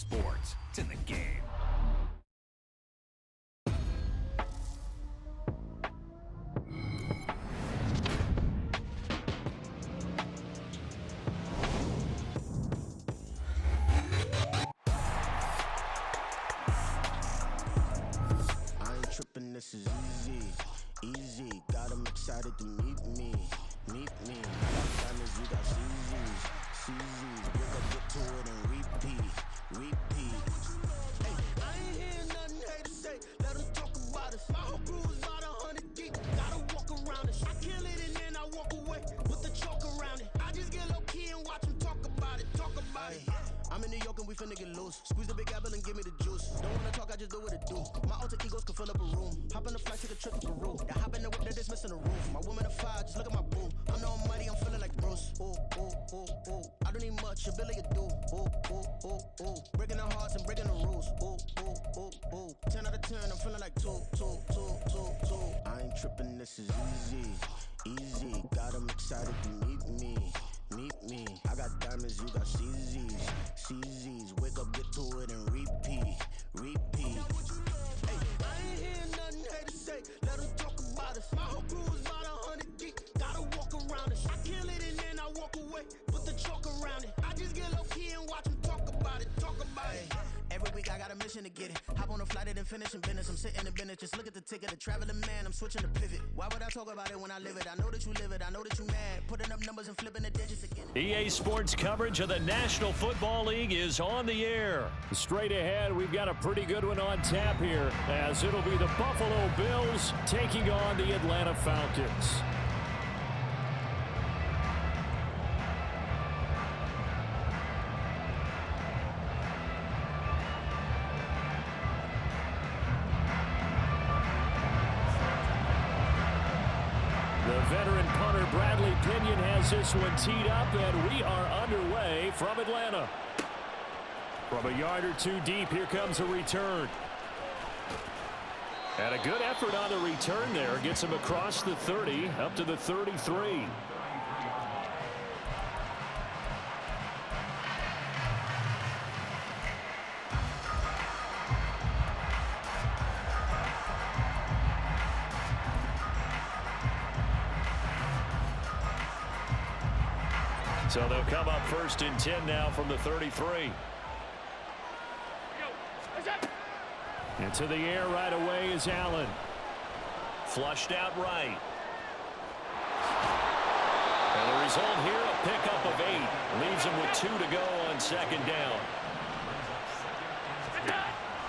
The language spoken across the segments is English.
sports. It's in the game. This is easy, got them excited to meet me. I got diamonds, you got CZs, we're gonna get to it and repeat. Hey, I ain't hearing nothing haters say, let them talk about us. My whole crew is about 100 deep, gotta walk around it. I kill it and then I walk away with the chalk around it. I just get low key and watch them talk about it. I'm in New York and we finna get loose. Squeeze the big apple and give me the juice. Don't wanna talk, I just do what it do. My alter egos can fill up a room. Hop on the flight, take a trip to Peru. I hop in the whip, that is missing the roof. My woman a fire, just look at my boo. I'm no mighty, I'm feeling like Bruce. Ooh. I don't need much, ability to do. Ooh. Breaking the hearts and breaking the rules. Ooh. 10 out of 10, I'm feeling like two. I ain't tripping, this is easy. Got them excited to meet me. I got diamonds, you got CZs. Wake up, get to it and repeat. Hey, I ain't hearing nothing haters say. Let them talk about us. My whole crew is about 100 deep. Gotta walk around it. I kill it and then I walk away. Put the chalk around it. I just get low key and watch them talk about it. Every week I got a mission to get it. Hop on a flight and then finish in business. I'm sitting in business, just look at the ticket. A traveling man, I'm switching to pivot. Why would I talk about it when I live it? I know that you live it, I know that you mad. Putting up numbers and flipping the digits again. EA Sports coverage of the National Football League is on the air. Straight ahead, we've got a pretty good one on tap here, as it'll be the Buffalo Bills taking on the Atlanta Falcons. Veteran punter Bradley Pinion has this one teed up, and we are underway from Atlanta. From a yard or two deep, here comes a return. And a good effort on the return there. Gets him across the 30, up to the 33. So they'll come up 1st and 10 now from the 33. Into the air right away is Allen. Flushed out right. And the result here, a pickup of 8. Leaves him with 2 to go on 2nd down.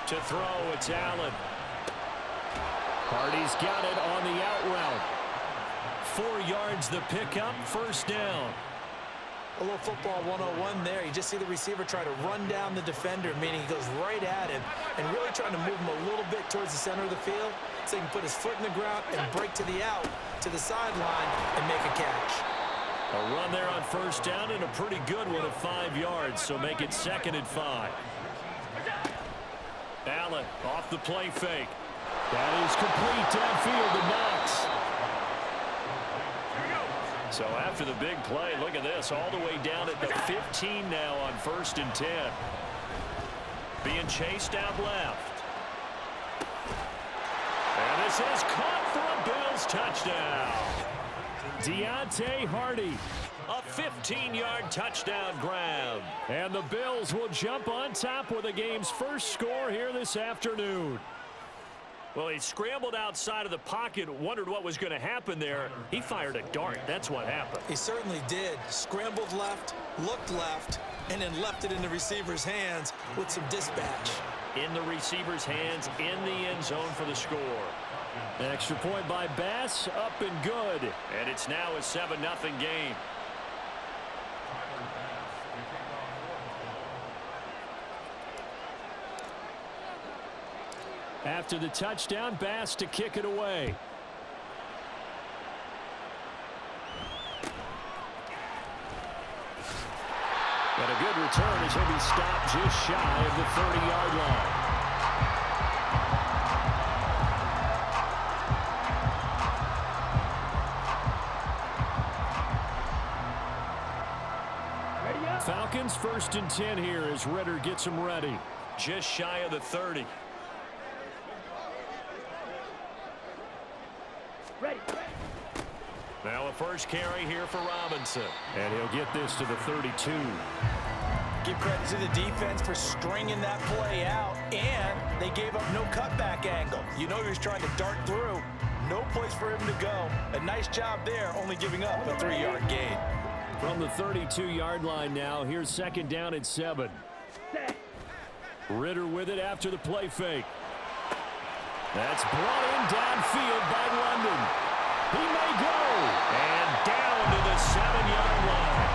To throw, it's Allen. Hardy's got it on the out route. 4 yards the pickup, 1st down. A little football 101 there. You just see the receiver try to run down the defender, meaning he goes right at him and really trying to move him a little bit towards the center of the field so he can put his foot in the ground and break to the out, to the sideline, and make a catch. A run there on 1st down and a pretty good one at 5 yards, so make it 2nd and 5. Allen off the play fake. That is complete downfield to Knox. So after the big play, look at this, all the way down at the 15 now on 1st and 10. Being chased out left. And this is caught for a Bills touchdown. Deontay Hardy, a 15-yard touchdown grab. And the Bills will jump on top with the game's first score here this afternoon. Well, he scrambled outside of the pocket, wondered what was going to happen there. He fired a dart. That's what happened. He certainly did. Scrambled left, looked left, and then left it in the receiver's hands with some dispatch. In the receiver's hands, in the end zone for the score. An extra point by Bass, up and good. And it's now a 7-0 game. After the touchdown, Bass to kick it away. And a good return as he'll be stopped just shy of the 30-yard line. Falcons 1st and 10 here as Ritter gets them ready. Just shy of the 30. Ready. Now a first carry here for Robinson. And he'll get this to the 32. Give credit to the defense for stringing that play out, and they gave up no cutback angle. You know he was trying to dart through. No place for him to go. A nice job there, only giving up a 3-yard gain. From the 32-yard line now, here's 2nd down and 7. Ritter with it after the play fake. That's brought in downfield by London. He may go. And down to the 7-yard line.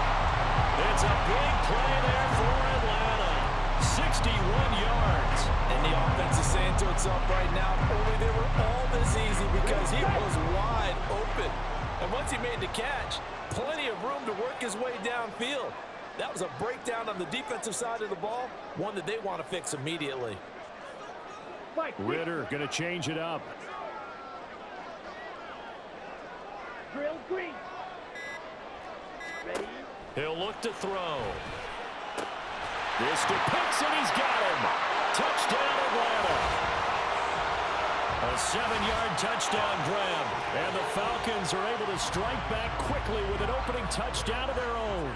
It's a big play there for Atlanta. 61 yards. And the offense is saying to itself right now, only they were all this easy because he was wide open. And once he made the catch, plenty of room to work his way downfield. That was a breakdown on the defensive side of the ball, one that they want to fix immediately. Ritter going to change it up. Drill green. Ready. He'll look to throw. This to Pitts, and he's got him. Touchdown, Atlanta. A 7-yard touchdown grab. And the Falcons are able to strike back quickly with an opening touchdown of their own.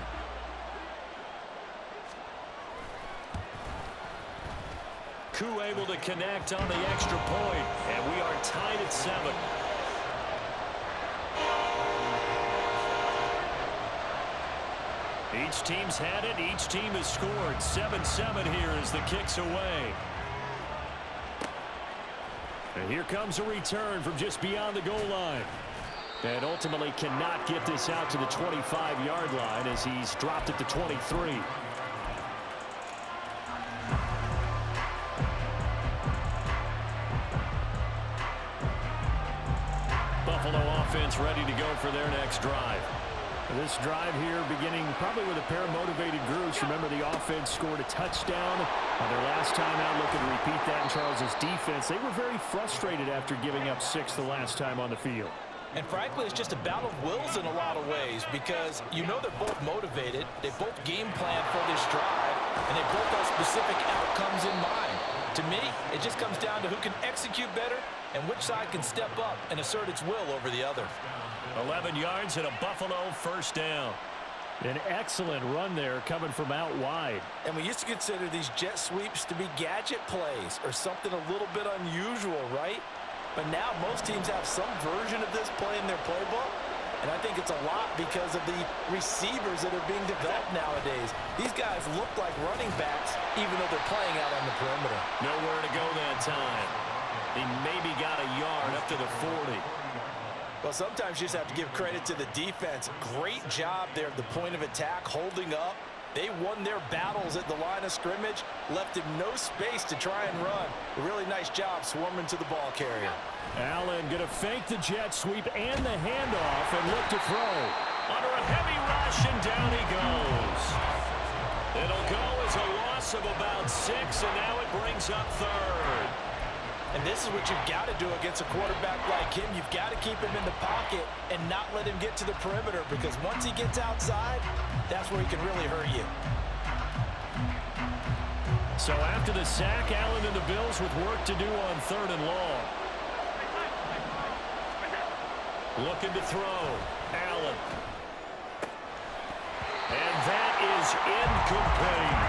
Koo able to connect on the extra point, and we are tied at 7. Each team's had it. Each team has scored. 7-7 here as the kick's away. And here comes a return from just beyond the goal line. And ultimately cannot get this out to the 25-yard line as he's dropped at the 23. Buffalo offense ready to go for their next drive. This drive here beginning probably with a pair of motivated groups. Remember, the offense scored a touchdown on their last time out. Looking to repeat that in Charles's defense. They were very frustrated after giving up 6 the last time on the field. And frankly, it's just a battle of wills in a lot of ways because you know they're both motivated. They both game plan for this drive, and they both have specific outcomes in mind. To me, it just comes down to who can execute better and which side can step up and assert its will over the other. 11 yards and a Buffalo first down. An excellent run there coming from out wide. And we used to consider these jet sweeps to be gadget plays or something a little bit unusual, right? But now most teams have some version of this play in their playbook. And I think it's a lot because of the receivers that are being developed nowadays. These guys look like running backs even though they're playing out on the perimeter. Nowhere to go that time. He maybe got a yard up to the 40. Well, sometimes you just have to give credit to the defense. Great job there at the point of attack, holding up. They won their battles at the line of scrimmage, left him no space to try and run. A really nice job swarming to the ball carrier. Allen going to fake the jet sweep and the handoff and look to throw. Under a heavy rush, and down he goes. It'll go as a loss of about 6, and now it brings up 3rd. And this is what you've got to do against a quarterback like him. You've got to keep him in the pocket and not let him get to the perimeter because once he gets outside, that's where he can really hurt you. So after the sack, Allen and the Bills with work to do on 3rd and long. Looking to throw. Allen. And that is incomplete.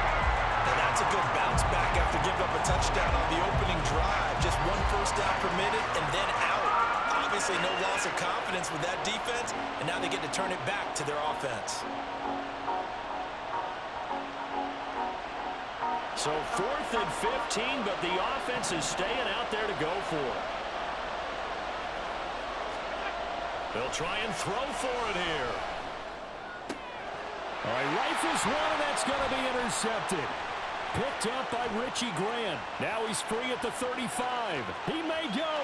And that's a good bounce back after giving up a touchdown on the opening drive. Just 1 first down permitted and then out. Obviously no loss of confidence with that defense, and now they get to turn it back to their offense. So 4th and 15, but the offense is staying out there to go for it. They'll try and throw for it here. All right, rifles one, and that's going to be intercepted. Picked up by Richie Grant. Now he's free at the 35. He may go.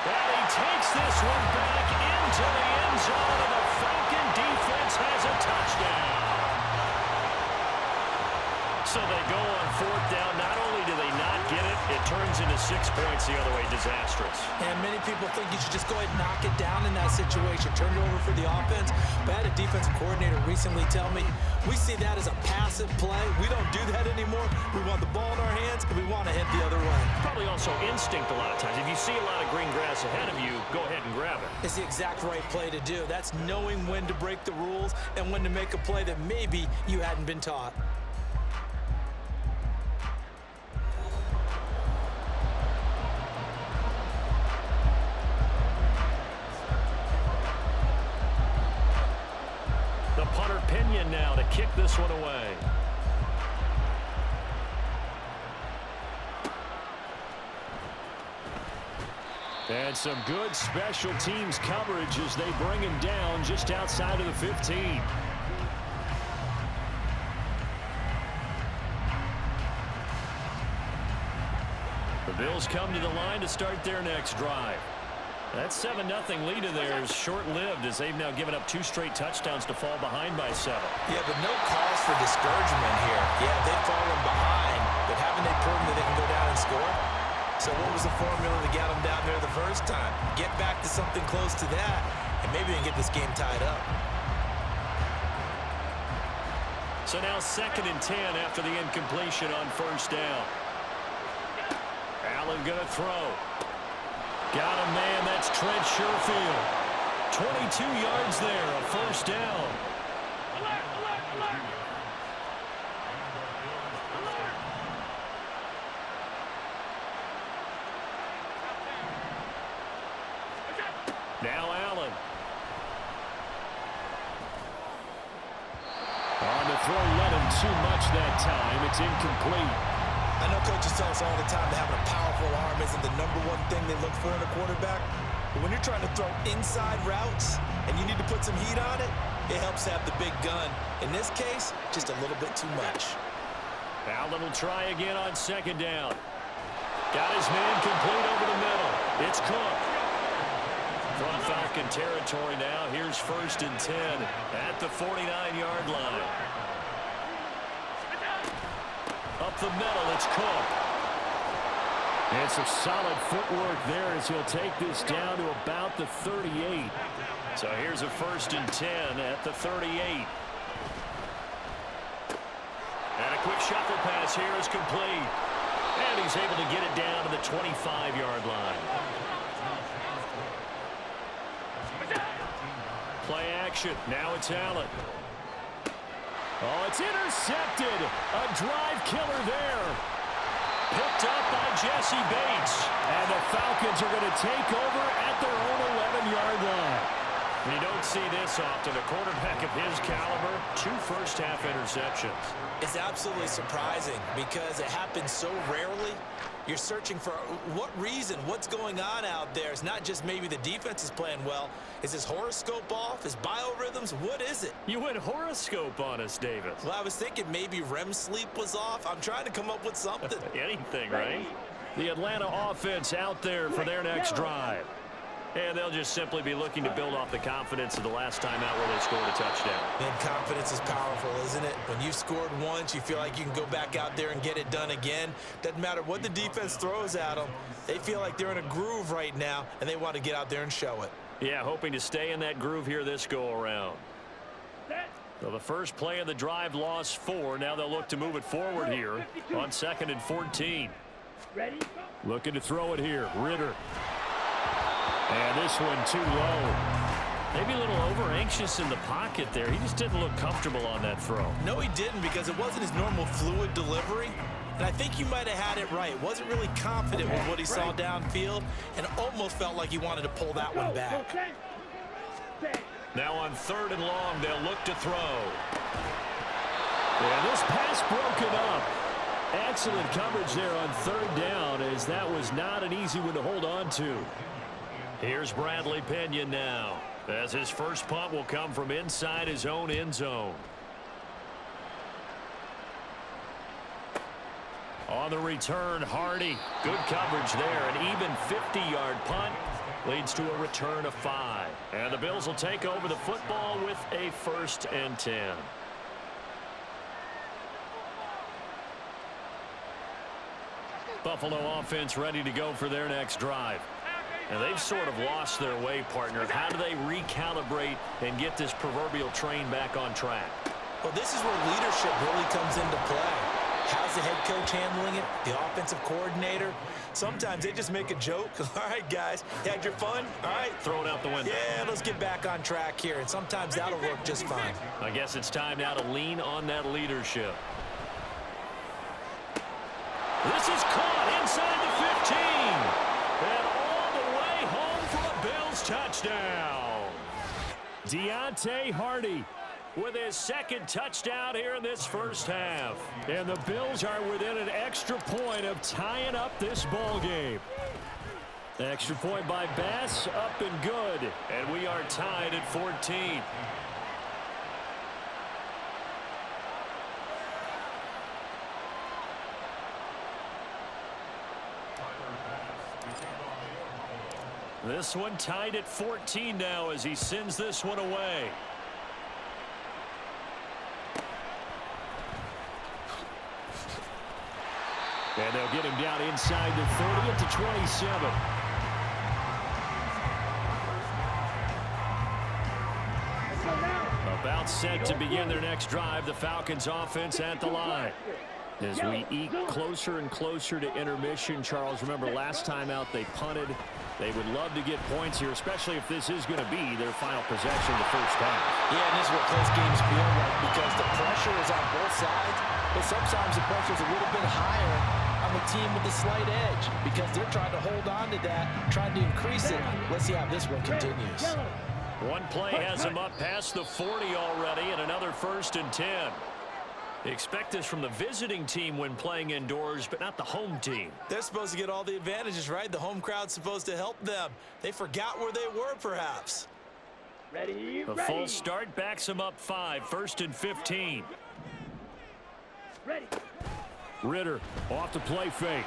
And he takes this one back into the end zone, and the Falcon defense has a touchdown. So they go on 4th down. Not only do they not get it, it it turns into 6 points the other way. Disastrous. And many people think you should just go ahead and knock it down in that situation. Turn it over for the offense. But I had a defensive coordinator recently tell me, we see that as a passive play. We don't do that anymore. We want the ball in our hands, and we want to head the other way. Probably also instinct a lot of times. If you see a lot of green grass ahead of you, go ahead and grab it. It's the exact right play to do. That's knowing when to break the rules and when to make a play that maybe you hadn't been taught. The punter Pinion now to kick this one away. And some good special teams coverage as they bring him down just outside of the 15. The Bills come to the line to start their next drive. That 7-0 lead of theirs short-lived as they've now given up 2 straight touchdowns to fall behind by 7. Yeah, but no cause for discouragement here. Yeah, they've fallen behind, but haven't they proven that they can go down and score? So what was the formula to get them down there the first time? Get back to something close to that, and maybe they can get this game tied up. So now 2nd and 10 after the incompletion on first down. Allen going to throw. Got a man, that's Trent Sherfield. 22 yards there, a first down. Alert, alert, alert. Now Allen. On the throw, let him too much that time. It's incomplete. I know coaches tell us all the time that having a powerful arm isn't the #1 thing they look for in a quarterback. But when you're trying to throw inside routes and you need to put some heat on it, it helps have the big gun. In this case, just a little bit too much. Allen will try again on 2nd down. Got his man complete over the middle. It's Cook. From Falcon territory now, here's 1st and 10 at the 49-yard line. Up the middle, it's Cook. And some solid footwork there as he'll take this down to about the 38. So here's a 1st and 10 at the 38. And a quick shuffle pass here is complete. And he's able to get it down to the 25-yard line. Play action. Now it's Allen. Oh, it's intercepted. A drive killer there. Picked up by Jesse Bates. And the Falcons are going to take over at their own 11-yard line. You don't see this often. A quarterback of his caliber, 2 first-half interceptions. It's absolutely surprising because it happens so rarely. You're searching for what reason, what's going on out there. It's not just maybe the defense is playing well. Is his horoscope off? His biorhythms? What is it? You went horoscope on us, Davis. Well, I was thinking maybe REM sleep was off. I'm trying to come up with something. Anything, right? The Atlanta offense out there for their next drive. And they'll just simply be looking to build off the confidence of the last time out where they scored a touchdown. And confidence is powerful, isn't it? When you've scored once, you feel like you can go back out there and get it done again. Doesn't matter what the defense throws at them. They feel like they're in a groove right now, and they want to get out there and show it. Yeah, hoping to stay in that groove here this go-around. So the first play of the drive lost 4. Now they'll look to move it forward here on 2nd and 14. Ready? Looking to throw it here. Ritter. And this one too low. Maybe a little over-anxious in the pocket there. He just didn't look comfortable on that throw. No, he didn't, because it wasn't his normal fluid delivery. And I think you might have had it right. Wasn't really confident with what he saw downfield and almost felt like he wanted to pull that one back. Now on 3rd and long, they'll look to throw. And this pass broken up. Excellent coverage there on 3rd down, as that was not an easy one to hold on to. Here's Bradley Pinion now, as his first punt will come from inside his own end zone. On the return, Hardy. Good coverage there. An even 50-yard punt leads to a return of 5. And the Bills will take over the football with a 1st and 10. Buffalo offense ready to go for their next drive. And they've sort of lost their way, partner. How do they recalibrate and get this proverbial train back on track? Well, this is where leadership really comes into play. How's the head coach handling it? The offensive coordinator? Sometimes they just make a joke. All right, guys, had your fun? All right. Throw it out the window. Yeah, let's get back on track here. And sometimes that'll work just fine. I guess it's time now to lean on that leadership. This is caught inside the 15. And all the way home for a Bills touchdown. Deontay Hardy with his second touchdown here in this first half. And the Bills are within an extra point of tying up this ball game. Extra point by Bass, up and good. And we are tied at 14. This one tied at 14 now as he sends this one away. And they'll get him down inside the 30 at the 27. About set to begin their next drive. The Falcons offense at the line. As we eke closer and closer to intermission, Charles, remember last time out they punted. They would love to get points here, especially if this is going to be their final possession of the first half. Yeah, and this is what close games feel like because the pressure is on both sides, but sometimes the pressure is a little bit higher on the team with the slight edge because they're trying to hold on to that, trying to increase it. Let's see how this one continues. One play has him up past the 40 already, and another 1st and 10. Expect this from the visiting team when playing indoors, but not the home team. They're supposed to get all the advantages, right? The home crowd's supposed to help them. They forgot where they were, perhaps. Ready, The ready. full start backs him up 5, 1st and 15. Ready. Ritter off the play fake.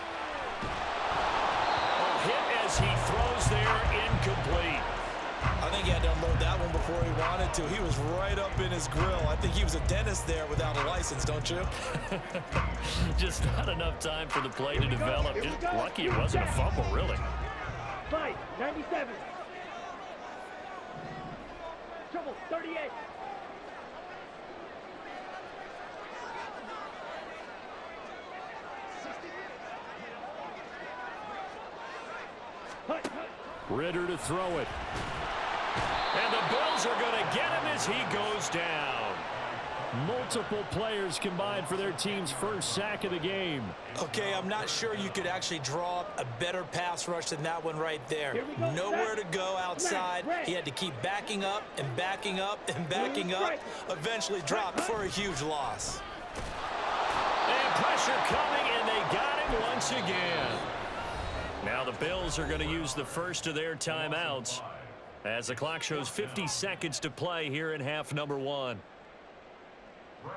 A hit as he throws there, incomplete. I think he had to unload that one before he wanted to. He was right up in his grill. I think he was a dentist there without a license, don't you? Just not enough time for the play to develop. Just lucky it wasn't a fumble, really. Fight, 97. Trouble, 38. Ritter to throw it. And the Bills are going to get him as he goes down. Multiple players combined for their team's first sack of the game. Okay, I'm not sure you could actually draw up a better pass rush than that one right there. Nowhere to go outside. He had to keep backing up and backing up and backing up. Eventually dropped for a huge loss. And pressure coming, and they got him once again. Now the Bills are going to use the first of their timeouts as the clock shows 50 seconds to play here in half number 1.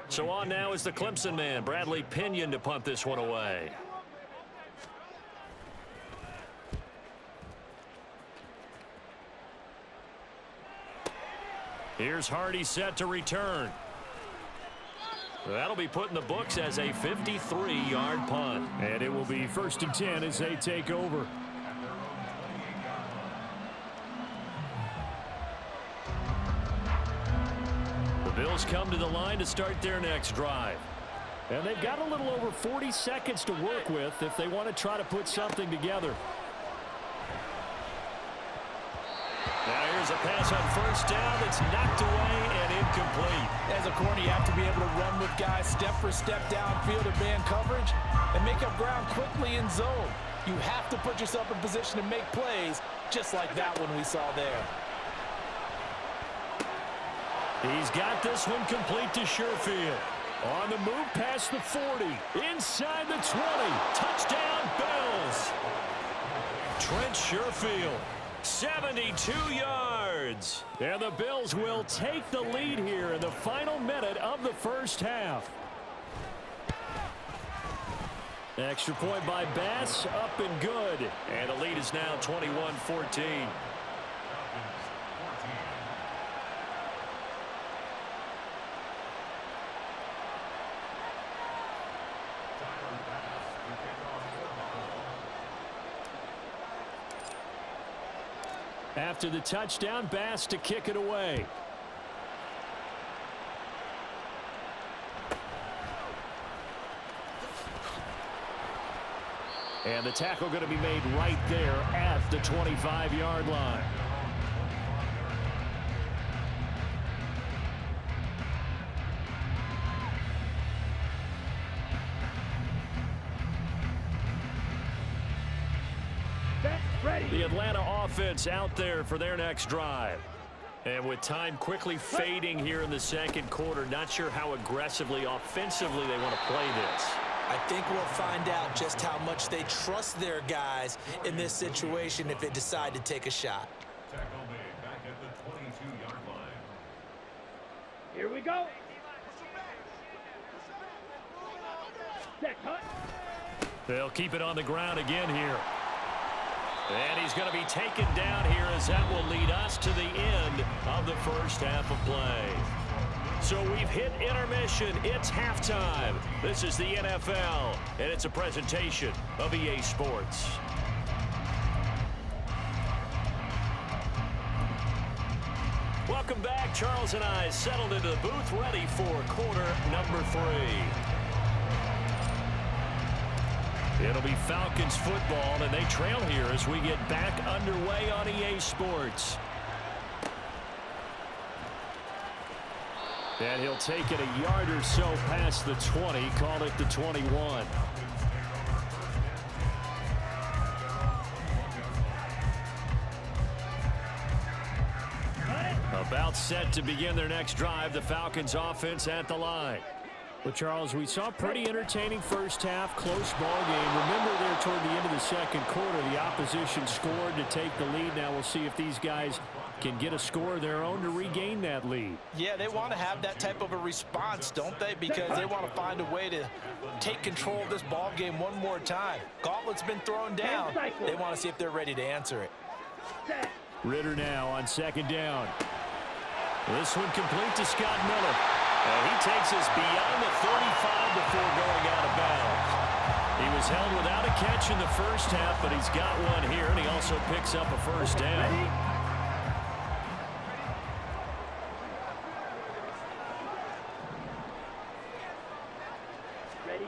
So on now is the Clemson man, Bradley Pinion, to punt this one away. Here's Hardy set to return. That'll be put in the books as a 53-yard punt. And it will be 1st and 10 as they take over. The Bills come to the line to start their next drive. And they've got a little over 40 seconds to work with if they want to try to put something together. Now here's a pass on 1st down that's knocked away and incomplete. As a corner, you have to be able to run with guys step for step downfield or man coverage and make up ground quickly in zone. You have to put yourself in position to make plays just like that one we saw there. He's got this one complete to Sherfield. On the move past the 40. Inside the 20. Touchdown, Bills. Trent Sherfield. 72 yards. And the Bills will take the lead here in the final minute of the first half. Extra point by Bass, up and good. And the lead is now 21-14. After the touchdown, Bass to kick it away. And the tackle going to be made right there at the 25-yard line. The Atlanta offense out there for their next drive. And with time quickly fading here in the second quarter, not sure how aggressively, offensively they want to play this. I think we'll find out just how much they trust their guys in this situation if they decide to take a shot. Tackle made back at the 22-yard line. Here we go. Set cut. They'll keep it on the ground again here. And he's going to be taken down here as that will lead us to the end of the first half of play. So we've hit intermission. It's halftime. This is the NFL, and it's a presentation of EA Sports. Welcome back. Charles and I settled into the booth, ready for quarter number 3. It'll be Falcons football, and they trail here as we get back underway on EA Sports. And he'll take it a yard or so past the 20, call it the 21. About set to begin their next drive, the Falcons offense at the line. Well, Charles, we saw a pretty entertaining first half, close ball game. Remember there toward the end of the second quarter, the opposition scored to take the lead. Now we'll see if these guys can get a score of their own to regain that lead. Yeah, they want to have that type of a response, don't they? Because they want to find a way to take control of this ball game one more time. Gauntlet's been thrown down. They want to see if they're ready to answer it. Ritter now on second down. This one complete to Scott Miller. And he takes us beyond the 35 before going out of bounds. He was held without a catch in the first half, but he's got one here, and he also picks up a first down. Ready?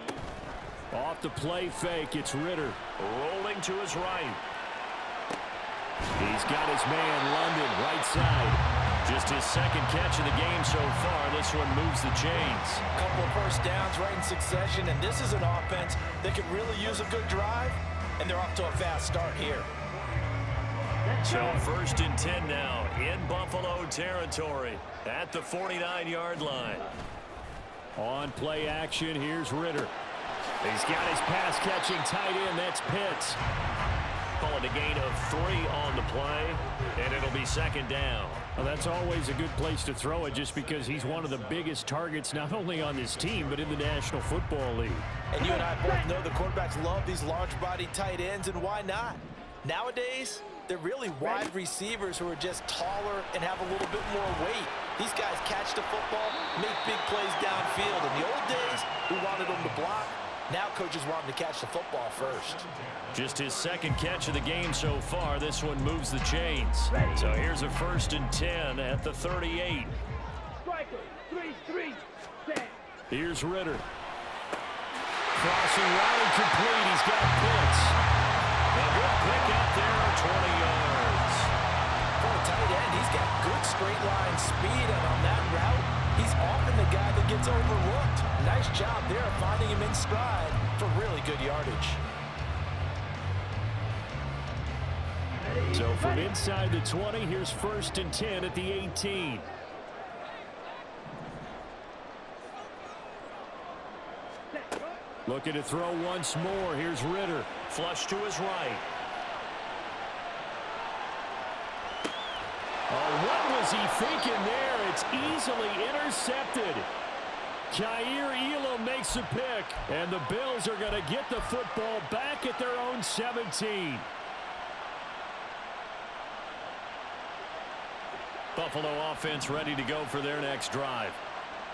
Off the play fake, it's Ritter. Rolling to his right. He's got his man, London, right side. Just his second catch of the game so far. This one moves the chains. A couple of first downs right in succession, and this is an offense that could really use a good drive, and they're off to a fast start here. So 1st and 10 now in Buffalo territory at the 49-yard line. On play action, here's Ritter. He's got his pass-catching tight end. That's Pitts. Calling a gain of 3 on the play, and it'll be second down. Well, that's always a good place to throw it just because he's one of the biggest targets not only on this team but in the National Football League. And you and I both know the quarterbacks love these large-body tight ends, and why not? Nowadays, they're really wide receivers who are just taller and have a little bit more weight. These guys catch the football, make big plays downfield. In the old days, we wanted them to block. Now coaches want him to catch the football first. Just his second catch of the game so far. This one moves the chains. So here's a 1st and 10 at the 38. Striker, 3-3, set. Here's Ritter. Crossing route complete. He's got Pitts. A good pick out there, 20 yards. For a tight end, he's got good straight line speed, and on that route, he's often the guy that gets overlooked. Nice job there of finding him in stride for really good yardage. So from inside the 20, here's 1st and 10 at the 18. Looking to throw once more. Here's Ritter. Flush to his right. Oh, what was he thinking there? It's easily intercepted. Kaiir Elam makes a pick, and the Bills are going to get the football back at their own 17. Buffalo offense ready to go for their next drive.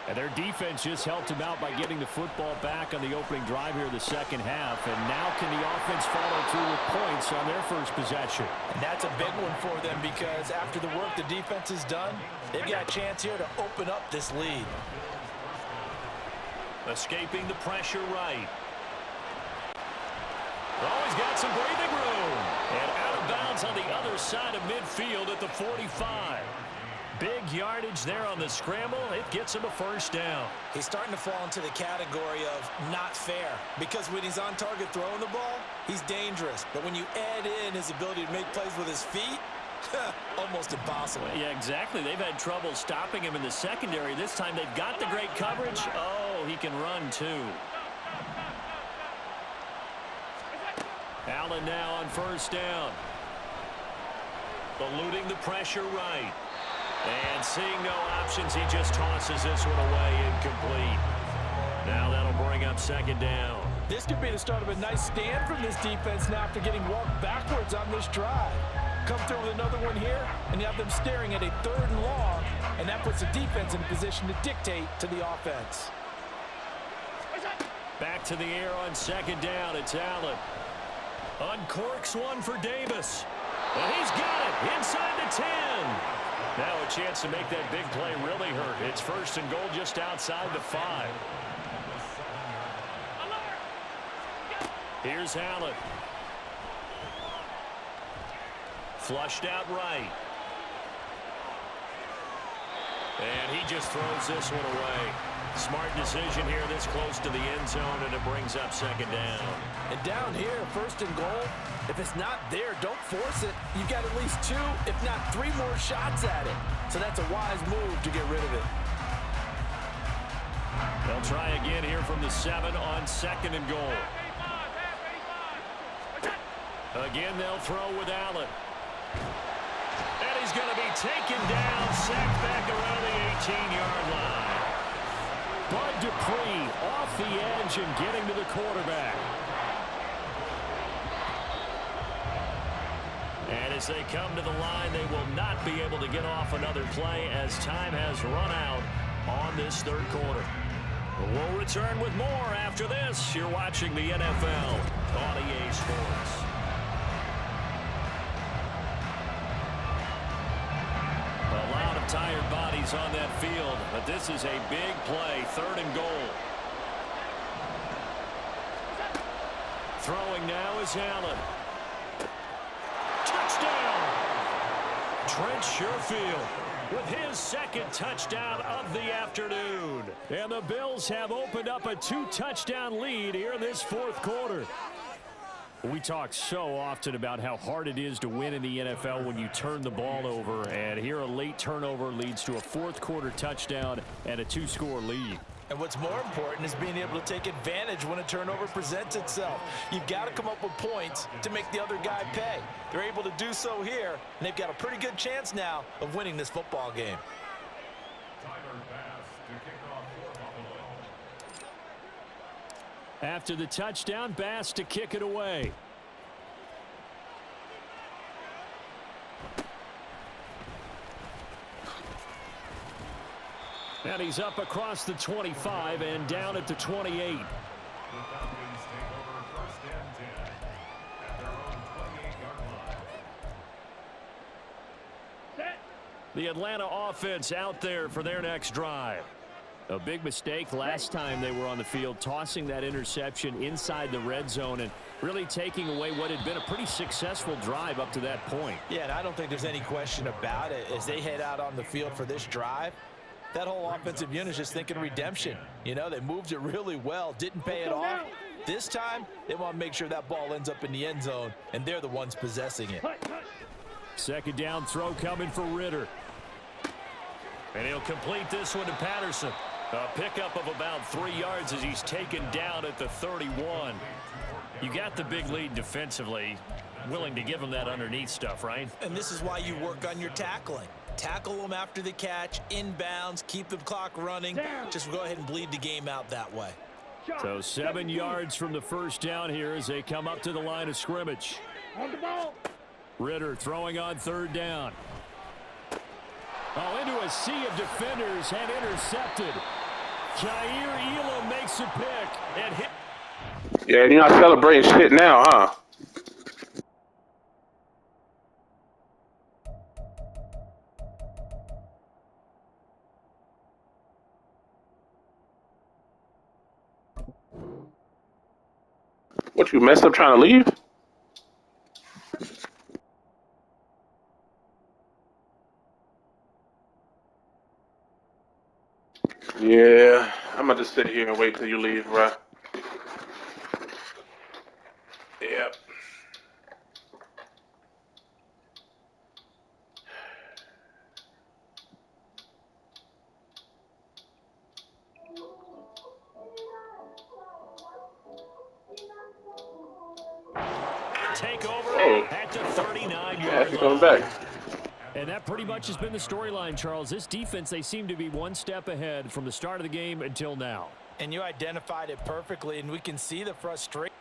And their defense just helped him out by getting the football back on the opening drive here in the second half. And now can the offense follow through with points on their first possession? And that's a big one for them because after the work the defense has done, they've got a chance here to open up this lead. Escaping the pressure right. Oh, he's got some breathing room. And out of bounds on the other side of midfield at the 45. Big yardage there on the scramble. It gets him a first down. He's starting to fall into the category of not fair because when he's on target throwing the ball, he's dangerous. But when you add in his ability to make plays with his feet, almost impossible. Yeah, exactly. They've had trouble stopping him in the secondary. This time they've got the great coverage. Oh, he can run too. Allen now on first down. Eluding the pressure right. And seeing no options, he just tosses this one away incomplete. Now that'll bring up second down. This could be the start of a nice stand from this defense now after getting walked backwards on this drive. Come through with another one here, and you have them staring at a 3rd and long, and that puts the defense in a position to dictate to the offense. Back to the air on second down. It's Allen. Uncorks one for Davis. And he's got it inside the 10. Now a chance to make that big play really hurt. It's 1st and goal just outside the 5. Here's Allen. Flushed out right. And he just throws this one away. Smart decision here this close to the end zone, and it brings up second down. And down here, 1st and goal, if it's not there, don't force it. You've got at least 2, if not 3 more shots at it. So that's a wise move to get rid of it. They'll try again here from the 7 on 2nd and goal. Again, they'll throw with Allen. And he's going to be taken down, sacked back around the 18-yard line. Bud Dupree off the edge and getting to the quarterback. And as they come to the line, they will not be able to get off another play as time has run out on this 3rd quarter. We'll return with more after this. You're watching the NFL on EA Sports. A lot of tired bodies on that field, but this is a big play, 3rd and goal. Throwing now is Allen. Touchdown! Trent Sherfield with his 2nd touchdown of the afternoon. And the Bills have opened up a 2-touchdown lead here in this 4th quarter. We talk so often about how hard it is to win in the NFL when you turn the ball over. And here a late turnover leads to a 4th quarter touchdown and a 2-score lead. And what's more important is being able to take advantage when a turnover presents itself. You've got to come up with points to make the other guy pay. They're able to do so here, and they've got a pretty good chance now of winning this football game. After the touchdown, Bass to kick it away. And he's up across the 25 and down at the 28. The Atlanta offense out there for their next drive. A big mistake last time they were on the field, tossing that interception inside the red zone and really taking away what had been a pretty successful drive up to that point. Yeah, and I don't think there's any question about it. As they head out on the field for this drive, that whole offensive unit is just thinking redemption. You know, they moved it really well, didn't pay it off. This time, they want to make sure that ball ends up in the end zone, and they're the ones possessing it. Second down throw coming for Ritter. And he'll complete this one to Patterson. A pickup of about 3 yards as he's taken down at the 31. You got the big lead defensively. Willing to give him that underneath stuff, right? And this is why you work on your tackling. Tackle them after the catch, inbounds, keep the clock running. Just go ahead and bleed the game out that way. So 7 yards from the first down here as they come up to the line of scrimmage. On the ball. Ritter throwing on 3rd down. Oh, into a sea of defenders and intercepted. Jair Elam makes a pick and hit. Yeah, you're not celebrating shit now, huh? What, you messed up trying to leave? Yeah, I'm gonna just sit here and wait till you leave, bro. Yep. Take over Oh, at the yeah, 39-yard he's coming line. back. And that pretty much has been the storyline, Charles. This defense, they seem to be one step ahead from the start of the game until now. And you identified it perfectly, and we can see the frustration.